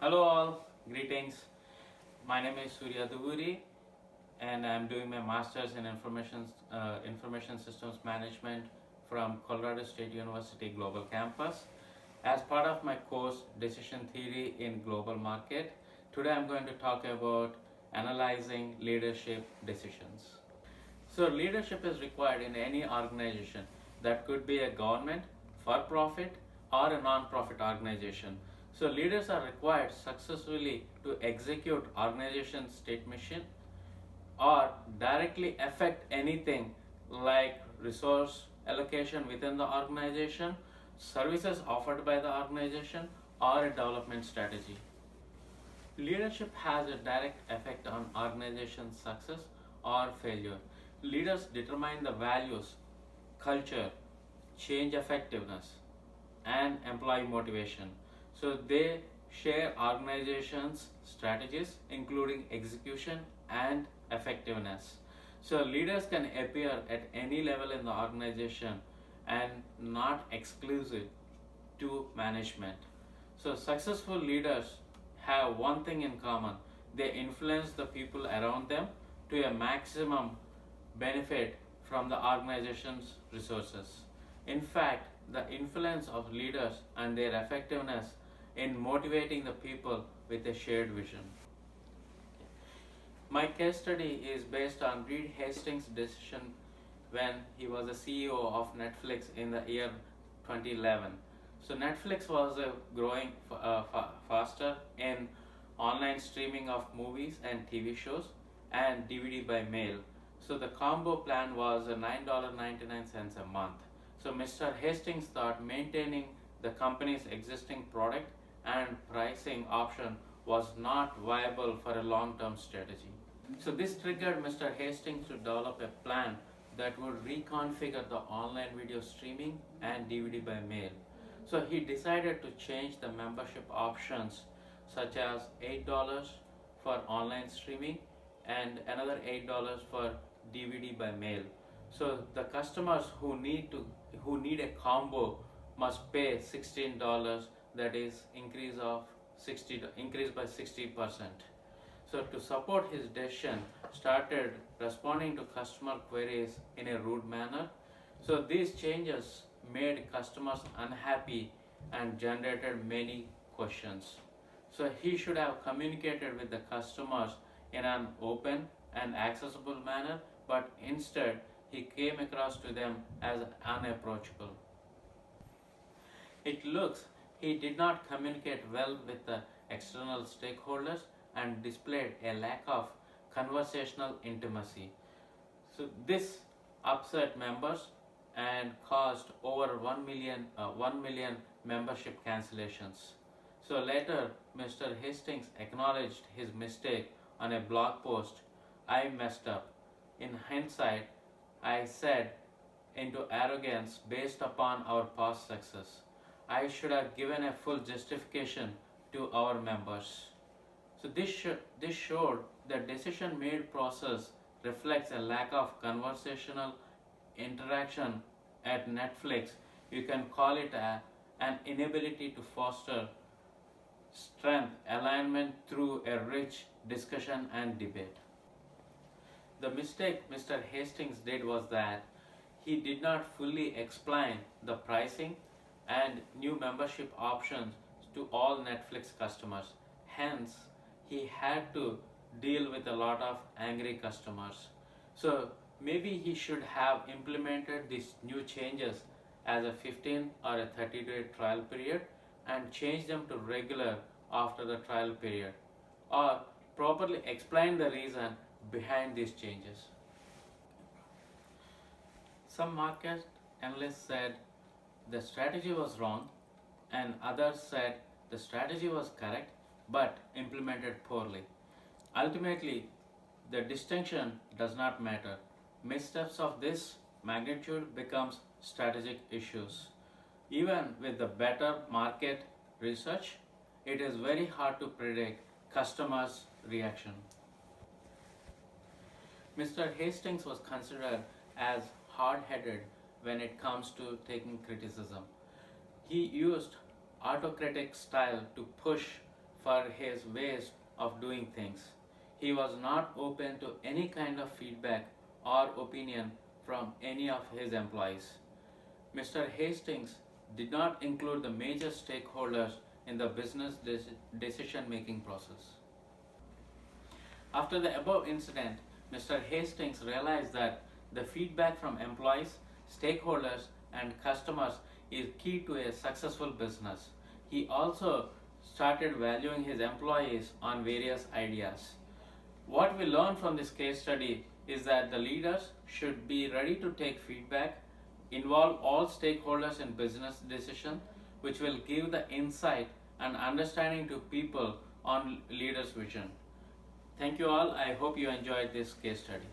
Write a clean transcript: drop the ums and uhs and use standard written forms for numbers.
Hello all, greetings. My name is SuryaDuvuri and I'm doing my Masters in Information Systems Management from Colorado State University Global Campus. As part of my course Decision Theory in Global Market, today I'm going to talk about analyzing leadership decisions. So leadership is required in any organization. That could be a government, for-profit, or a non-profit organization. So leaders are required successfully to execute organization's state mission or directly affect anything like resource allocation within the organization, services offered by the organization, or a development strategy. Leadership has a direct effect on organization's success or failure. Leaders determine the values, culture, change effectiveness, and employee motivation. So they share organizations' strategies, including execution and effectiveness. So leaders can appear at any level in the organization and not exclusive to management. So successful leaders have one thing in common. They influence the people around them to a maximum benefit from the organization's resources. In fact, the influence of leaders and their effectiveness in motivating the people with a shared vision. My case study is based on Reed Hastings' decision when he was the CEO of Netflix in the year 2011. So Netflix was growing faster in online streaming of movies and TV shows and DVD by mail. So the combo plan was $9.99 a month. So Mr. Hastings thought maintaining the company's existing product and pricing option was not viable for a long-term strategy. So this triggered Mr. Hastings to develop a plan that would reconfigure the online video streaming and DVD by mail. So he decided to change the membership options such as $8 for online streaming and another $8 for DVD by mail. So the customers who need a combo must pay $16, that is increase by 60%. So to support his decision, started responding to customer queries in a rude manner. So these changes made customers unhappy and generated many questions. So he should have communicated with the customers in an open and accessible manner, but instead he came across to them as unapproachable. It looks he did not communicate well with the external stakeholders and displayed a lack of conversational intimacy. So this upset members and caused over 1 million membership cancellations. So later, Mr. Hastings acknowledged his mistake on a blog post. I messed up. In hindsight, I said into arrogance based upon our past success. I should have given a full justification to our members. So this showed the decision made process reflects a lack of conversational interaction at Netflix. You can call it an inability to foster strength alignment through a rich discussion and debate. The mistake Mr. Hastings did was that he did not fully explain the pricing and new membership options to all Netflix customers. Hence, he had to deal with a lot of angry customers. So maybe he should have implemented these new changes as a 15 or a 30-day trial period and change them to regular after the trial period, or properly explain the reason behind these changes. Some market analysts said the strategy was wrong and others said the strategy was correct but implemented poorly. Ultimately, the distinction does not matter. Missteps of this magnitude becomes strategic issues. Even with the better market research, it is very hard to predict customers' reaction. Mr. Hastings was considered as hard-headed when it comes to taking criticism. He used autocratic style to push for his ways of doing things. He was not open to any kind of feedback or opinion from any of his employees. Mr. Hastings did not include the major stakeholders in the business decision-making process. After the above incident, Mr. Hastings realized that the feedback from employees, stakeholders, and customers is key to a successful business. He also started valuing his employees on various ideas. What we learn from this case study is that the leaders should be ready to take feedback, involve all stakeholders in business decision, which will give the insight and understanding to people on leaders' vision. Thank you all. I hope you enjoyed this case study.